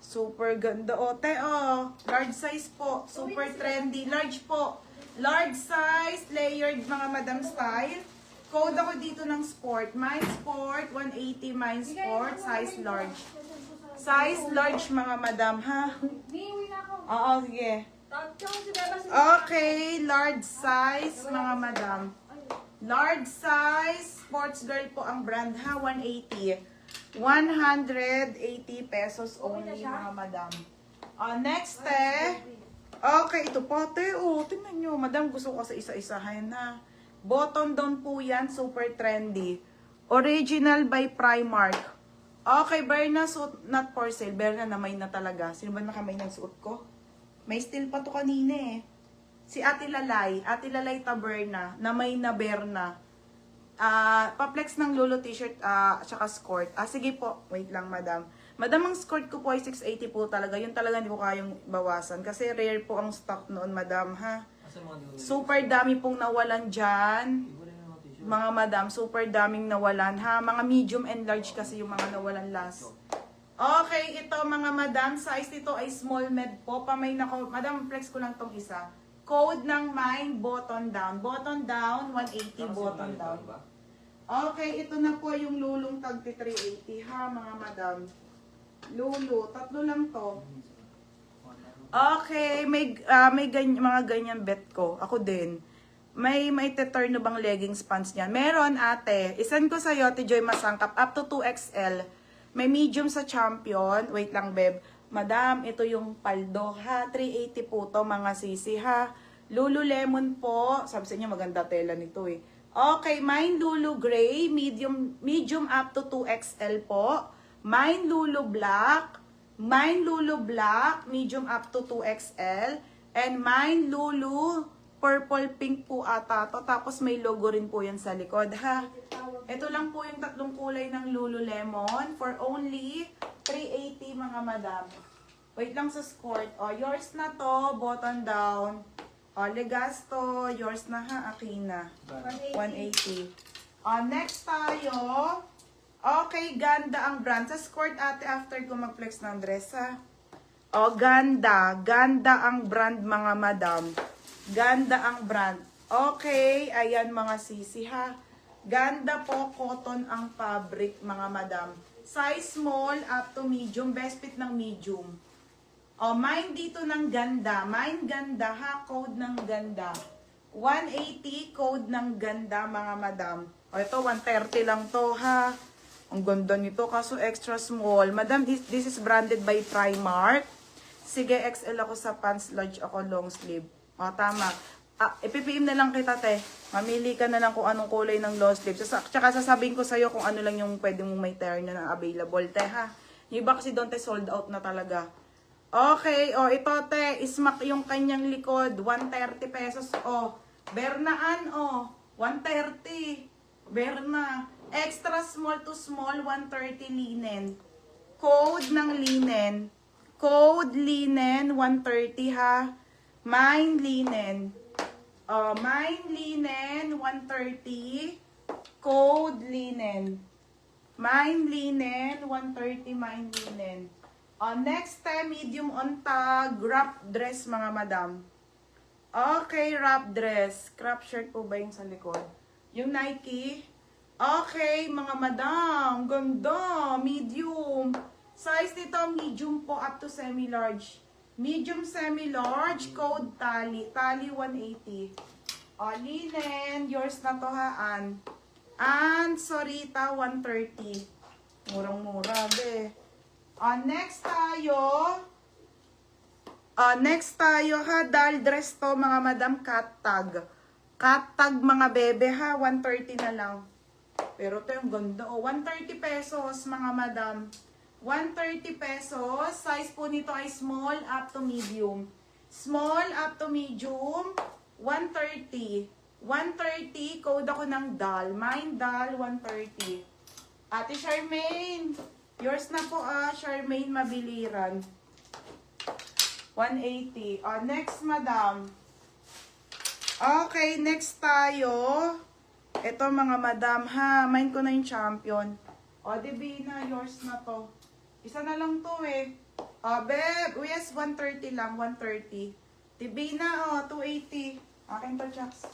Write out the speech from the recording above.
Super ganda. O, te, o. Large size po. Super trendy. Large po. Large size, layered mga madam style. Code ako dito ng sport. Mine sport, 180 mine sport, size large. Size large mga madam, ha? Oo, sige. Okay, large size mga madam. Large size, sports girl po ang brand, ha? 180. 180 pesos only mga madam. Next, okay, ito po, te. Oh, tingnan nyo. Madam, gusto ko sa isa-isahin, ha? Button down po yan. Super trendy. Original by Primark. Okay, Berna, suit not for sale. Berna, namay na talaga. Sino ba nakamay ng suot ko? May still pa to kanina eh. Si Ate Lalay. Ate Lalay Taberna. Namay na Berna. Pa-flex ng Lolo t-shirt tsaka skirt. Sige po. Wait lang, madam. Madam, ang skirt ko po ay 680 po talaga. Yun talaga hindi ko kayang bawasan. Kasi rare po ang stock noon, madam, ha? Super dami pong nawalan dyan. Mga madam, super daming nawalan, ha? Mga medium and large kasi yung mga nawalan last. Okay, ito mga madam. Size nito ay small med po. Pamay na ko. Madam, flex ko lang tong isa. Code ng mine, button down. Button down, 180 button down. Okay, ito na po yung lulong tagti 380, ha mga madam. Lulu, tatlo lang to. Okay, may mga ganyan bet ko. Ako din. May te-turn na bang leggings pants niyan? Meron, ate. Isan ko sa'yo, Ate Joy Masangkap, up to 2XL. May medium sa Champion. Wait lang, beb. Madam, ito yung paldo, ha? 380 po to, mga sisi, ha? Lululemon po. Sabi sa inyo, maganda tela nito, eh. Okay, mine Lulu Gray. Medium up to 2XL po. Mine Lulu Black. Mine Lulu Black, medium up to 2XL. And mine Lulu purple pink po ata to. Tapos may logo rin po yan sa likod, ha? Ito lang po yung tatlong kulay ng Lululemon for only 380 mga madam. Wait lang sa skirt. O, yours na to, button down. O, Legasto, yours na ha, Akina. 180. O, next tayo. Okay, ganda ang brand. Sa skirt, ate, after ko mag-flex ng dress, ha? O, ganda. Ganda ang brand, mga madam. Ganda ang brand. Okay, ayan mga sisi, ha? Ganda po, cotton ang fabric, mga madam. Size small up to medium. Best fit ng medium. O, mine dito ng ganda. Mine ganda, ha? Code ng ganda. 180, code ng ganda, mga madam. O, ito, 130 lang to, ha? Ang ganda nito, kaso extra small. Madam, this is branded by Primark. Sige, XL ako sa pants, large ako long sleeve. O, tama. Ipipim na lang kita, te. Mamili ka na lang kung anong kulay ng long sleeve. Tsaka sasabihin ko sa'yo kung ano lang yung pwede mong may terno na available, te, ha? Yung iba kasi doon, te, sold out na talaga. Okay, o, ito, te, ismak yung kanyang likod. 130 pesos, o. Bernaan, o. 130. Berna. Extra small to small, 130 linen. Code ng linen. Code linen, 130 ha. Mine linen. Mine linen, 130. Code linen. Mine linen, 130 mine linen. Next time, medium on tag, wrap dress mga madam. Okay, wrap dress. Crop shirt po ba yung sa likod? Yung Nike. Okay, mga madam. Ganda. Medium. Size nito, medium po up to semi-large. Medium semi-large. Code tali. Tali 180. Linen. Yours na to ha, Ann. Ann, Sorita, 130. Murang-mura, be. Next tayo. Next tayo ha. Doll dress to, mga madam. Cat tag. Cat tag, mga bebe ha. 130 na lang. Pero ito yung ganda. 130 pesos, mga madam. 130 pesos. Size po nito ay small up to medium. Small up to medium. 130. 130. Code ako ng doll. Mine doll, 130. Ate Charmaine. Yours na po, Charmaine Mabiliran. 180. Next, madam. Okay, next tayo. Ito mga madam, ha. Mine ko na yung champion. Divina, yours na to. Isa na lang to, eh. Oh, beb. Yes, 130 lang. 130. Tibina, oh. 280. Akin to, Jax.